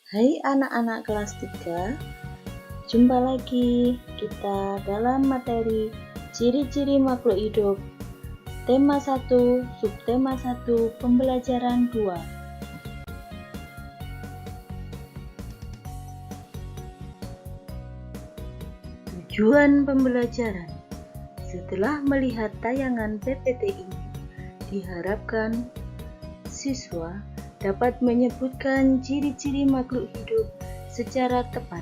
Hai anak-anak kelas 3, jumpa lagi kita dalam materi ciri-ciri makhluk hidup tema 1, subtema 1, pembelajaran 2. Tujuan pembelajaran. Setelah melihat tayangan PPT ini, diharapkan siswa dapat menyebutkan ciri-ciri makhluk hidup secara tepat.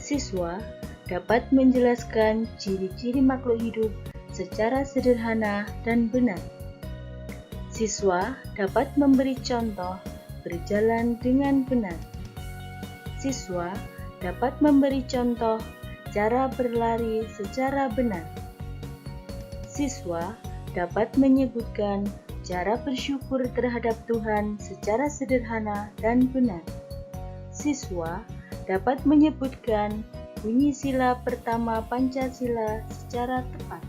Siswa dapat menjelaskan ciri-ciri makhluk hidup secara sederhana dan benar. Siswa dapat memberi contoh berjalan dengan benar. Siswa dapat memberi contoh cara berlari secara benar. Siswa dapat menyebutkan cara bersyukur terhadap Tuhan secara sederhana dan benar. Siswa dapat menyebutkan bunyi sila pertama Pancasila secara tepat.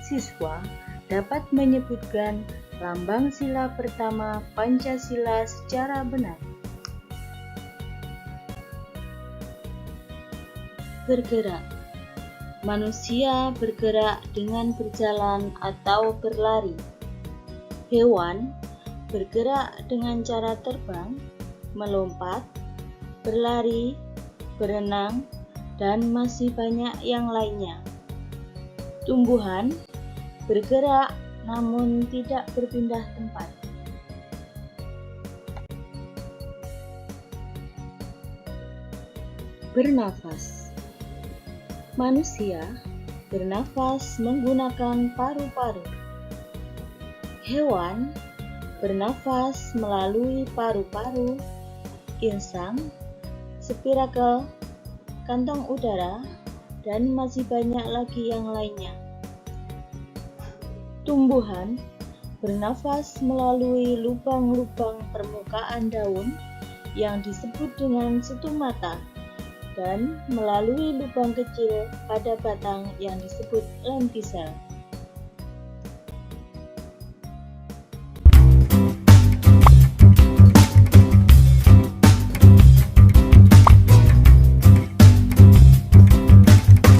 Siswa dapat menyebutkan lambang sila pertama Pancasila secara benar. Bergerak. Manusia bergerak dengan berjalan atau berlari. Hewan bergerak dengan cara terbang, melompat, berlari, berenang, dan masih banyak yang lainnya. Tumbuhan bergerak namun tidak berpindah tempat. Bernafas. Manusia bernafas menggunakan paru-paru. Hewan bernafas melalui paru-paru, insang, spirakel, kantong udara, dan masih banyak lagi yang lainnya. Tumbuhan bernafas melalui lubang-lubang permukaan daun yang disebut dengan stomata dan melalui lubang kecil pada batang yang disebut lentisel.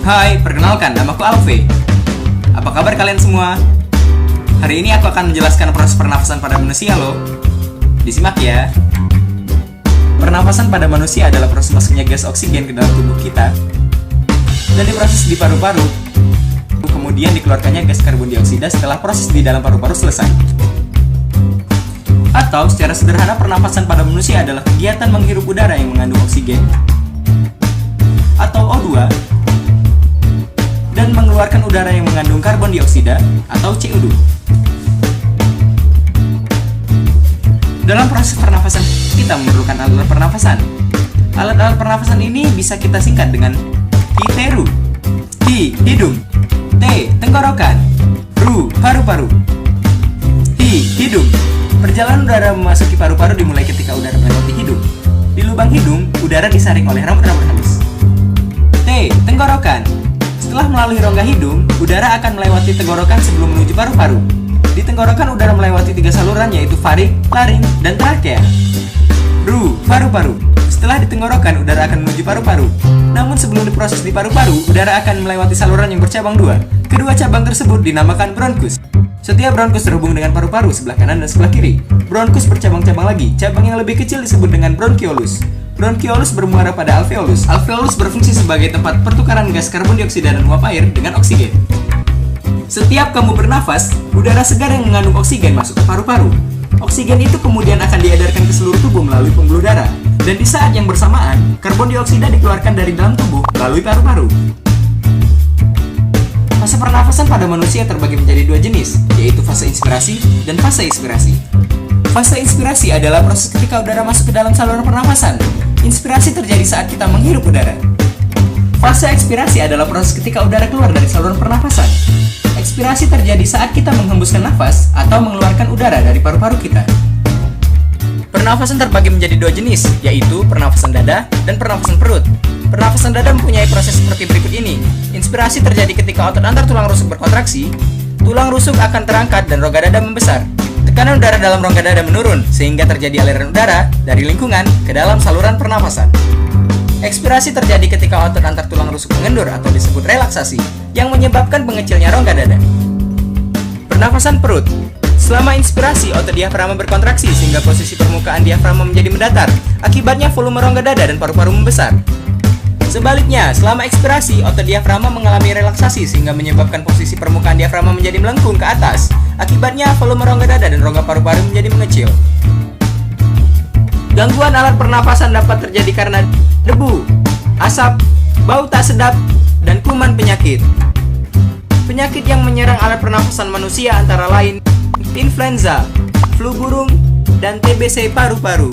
Hai, perkenalkan, namaku Alve. Apa kabar kalian semua? Hari ini aku akan menjelaskan proses pernafasan pada manusia loh. Disimak ya. Pernafasan pada manusia adalah proses masuknya gas oksigen ke dalam tubuh kita dan diproses di paru-paru. Kemudian dikeluarkannya gas karbon dioksida setelah proses di dalam paru-paru selesai. Atau secara sederhana, pernafasan pada manusia adalah kegiatan menghirup udara yang mengandung oksigen atau O2 dan mengeluarkan udara yang mengandung karbon dioksida atau CO2. Dalam proses pernafasan, kita memerlukan alat pernafasan. Alat-alat pernafasan ini bisa kita singkat dengan hiteru, hi, hidung, te, tenggorokan, ru, paru-paru. Hi, hidung. Perjalanan udara memasuki paru-paru dimulai ketika udara melewati hidung. Di lubang hidung, udara disaring oleh rambut-rambut halus. Te, tenggorokan. Setelah melalui rongga hidung, udara akan melewati tenggorokan sebelum menuju paru-paru. Di tenggorokan udara melewati 3 saluran, yaitu faring, laring, dan trakea. Ru, paru-paru. Setelah di tenggorokan, udara akan menuju paru-paru. Namun sebelum diproses di paru-paru, udara akan melewati saluran yang bercabang 2. Kedua cabang tersebut dinamakan bronkus. Setiap bronkus terhubung dengan paru-paru sebelah kanan dan sebelah kiri. Bronkus bercabang-cabang lagi. Cabang yang lebih kecil disebut dengan bronkiolus. Bronkiolus bermuara pada alveolus. Alveolus berfungsi sebagai tempat pertukaran gas karbon dioksida dan uap air dengan oksigen. Setiap kamu bernafas, udara segar yang mengandung oksigen masuk ke paru-paru. Oksigen itu kemudian akan diedarkan ke seluruh tubuh melalui pembuluh darah. Dan di saat yang bersamaan, karbon dioksida dikeluarkan dari dalam tubuh melalui paru-paru. Fase pernafasan pada manusia terbagi menjadi 2 jenis, yaitu fase inspirasi dan fase ekspirasi. Fase inspirasi adalah proses ketika udara masuk ke dalam saluran pernafasan. Inspirasi terjadi saat kita menghirup udara. Fase ekspirasi adalah proses ketika udara keluar dari saluran pernafasan. Ekspirasi terjadi saat kita menghembuskan nafas atau mengeluarkan udara dari paru-paru kita. Pernafasan terbagi menjadi 2 jenis, yaitu pernafasan dada dan pernafasan perut. Pernafasan dada mempunyai proses seperti berikut ini. Inspirasi terjadi ketika otot antar tulang rusuk berkontraksi, tulang rusuk akan terangkat dan rongga dada membesar. Tekanan udara dalam rongga dada menurun sehingga terjadi aliran udara dari lingkungan ke dalam saluran pernafasan. Ekspirasi terjadi ketika otot antar tulang rusuk mengendur atau disebut relaksasi yang menyebabkan mengecilnya rongga dada. Pernafasan perut. Selama inspirasi, otot diafragma berkontraksi sehingga posisi permukaan diafragma menjadi mendatar. Akibatnya volume rongga dada dan paru-paru membesar. Sebaliknya, selama ekspirasi, otot diafragma mengalami relaksasi sehingga menyebabkan posisi permukaan diafragma menjadi melengkung ke atas. Akibatnya volume rongga dada dan rongga paru-paru menjadi mengecil. Gangguan alat pernafasan dapat terjadi karena debu, asap, bau tak sedap, dan kuman penyakit. Penyakit yang menyerang alat pernafasan manusia antara lain influenza, flu burung, dan TBC paru-paru.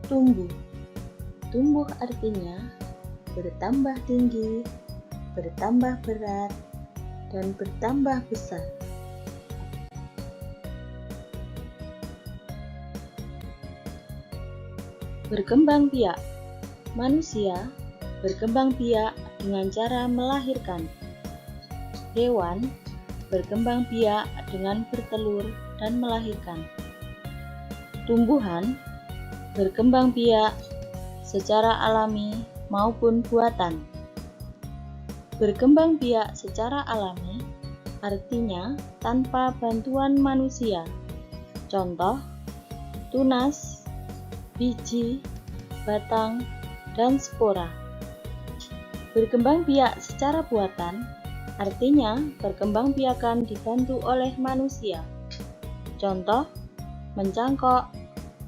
Tumbuh. Tumbuh artinya bertambah tinggi, bertambah berat, dan bertambah besar. Berkembang biak. Manusia berkembang biak dengan cara melahirkan. Hewan berkembang biak dengan bertelur dan melahirkan. Tumbuhan berkembang biak secara alami maupun buatan. Berkembang biak secara alami artinya tanpa bantuan manusia. Contoh, tunas, biji, batang, dan spora. Berkembang biak secara buatan artinya berkembang biakan dibantu oleh manusia. Contoh, mencangkok,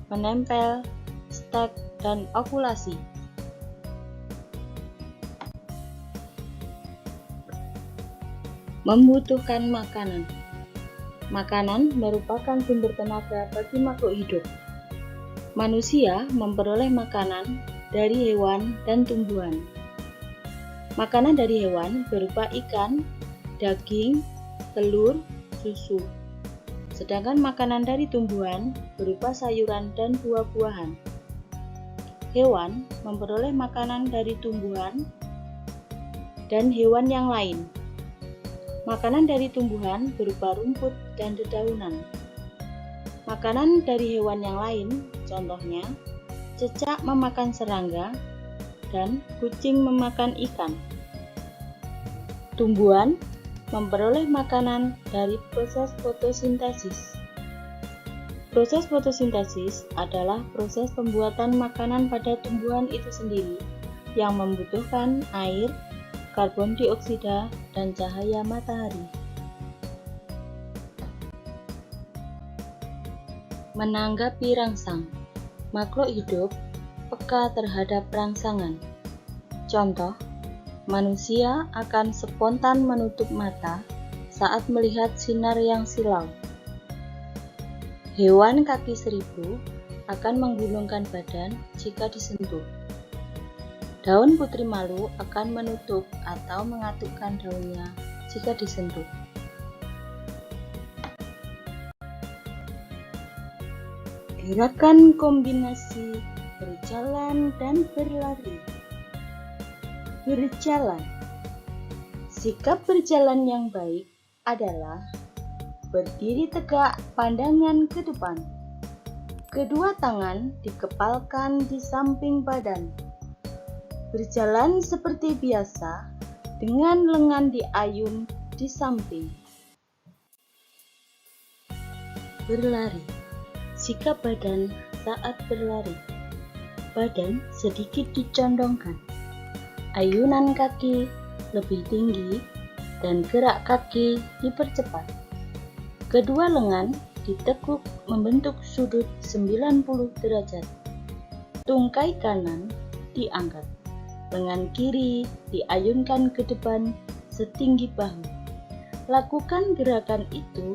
menempel, stek, dan okulasi. Membutuhkan makanan. Makanan merupakan sumber tenaga bagi makhluk hidup. Manusia memperoleh makanan dari hewan dan tumbuhan. Makanan dari hewan berupa ikan, daging, telur, susu. Sedangkan makanan dari tumbuhan berupa sayuran dan buah-buahan. Hewan memperoleh makanan dari tumbuhan dan hewan yang lain. Makanan dari tumbuhan berupa rumput dan dedaunan. Makanan dari hewan yang lain, contohnya, cecak memakan serangga dan kucing memakan ikan. Tumbuhan memperoleh makanan dari proses fotosintesis. Proses fotosintesis adalah proses pembuatan makanan pada tumbuhan itu sendiri yang membutuhkan air, karbon dioksida, dan cahaya matahari. Menanggapi rangsang. Makhluk hidup peka terhadap rangsangan. Contoh, manusia akan spontan menutup mata saat melihat sinar yang silau. Hewan kaki seribu akan menggulungkan badan jika disentuh. Daun putri malu akan menutup atau mengatupkan daunnya jika disentuh. Gerakan kombinasi berjalan dan berlari. Berjalan. Sikap berjalan yang baik adalah berdiri tegak, pandangan ke depan. Kedua tangan dikepalkan di samping badan. Berjalan seperti biasa dengan lengan diayun di samping. Berlari. Sikap badan saat berlari. Badan sedikit dicondongkan. Ayunan kaki lebih tinggi dan gerak kaki dipercepat. Kedua lengan ditekuk membentuk sudut 90 derajat. Tungkai kanan diangkat. Lengan kiri diayunkan ke depan setinggi bahu. Lakukan gerakan itu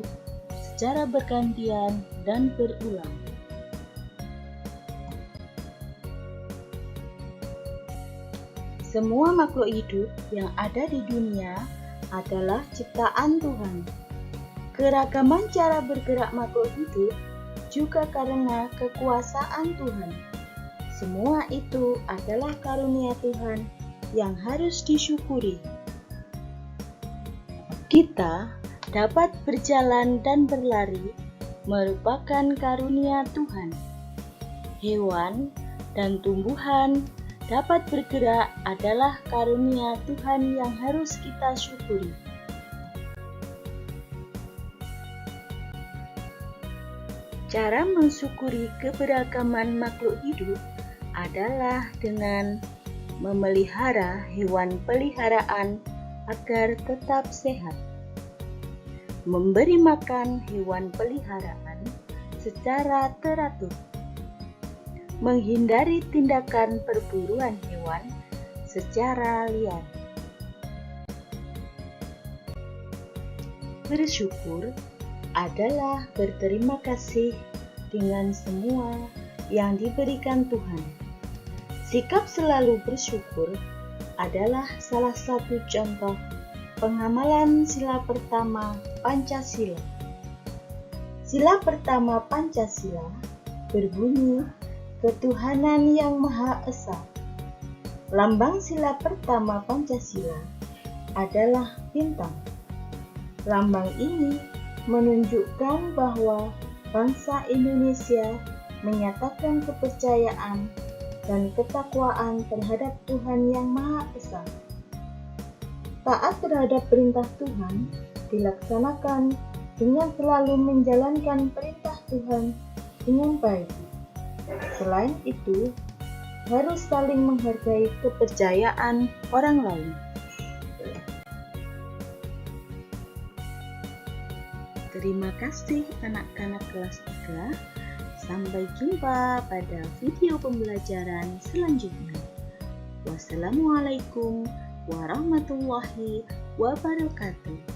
secara bergantian dan berulang. Semua makhluk hidup yang ada di dunia adalah ciptaan Tuhan. Keragaman cara bergerak makhluk hidup juga karena kekuasaan Tuhan. Semua itu adalah karunia Tuhan yang harus disyukuri. Kita dapat berjalan dan berlari merupakan karunia Tuhan. Hewan dan tumbuhan dapat bergerak adalah karunia Tuhan yang harus kita syukuri. Cara mensyukuri keberagaman makhluk hidup adalah dengan memelihara hewan peliharaan agar tetap sehat, memberi makan hewan peliharaan secara teratur, menghindari tindakan perburuan hewan secara liar. Bersyukur adalah berterima kasih dengan semua yang diberikan Tuhan. Sikap selalu bersyukur adalah salah satu contoh pengamalan sila pertama Pancasila. Sila pertama Pancasila berbunyi Ketuhanan Yang Maha Esa. Lambang sila pertama Pancasila adalah bintang. Lambang ini menunjukkan bahwa bangsa Indonesia menyatakan kepercayaan dan ketakwaan terhadap Tuhan Yang Maha Esa. Taat terhadap perintah Tuhan dilaksanakan dengan selalu menjalankan perintah Tuhan dengan baik. Selain itu, harus saling menghargai kepercayaan orang lain. Terima kasih anak-anak kelas 3. Sampai jumpa pada video pembelajaran selanjutnya. Wassalamualaikum warahmatullahi wabarakatuh.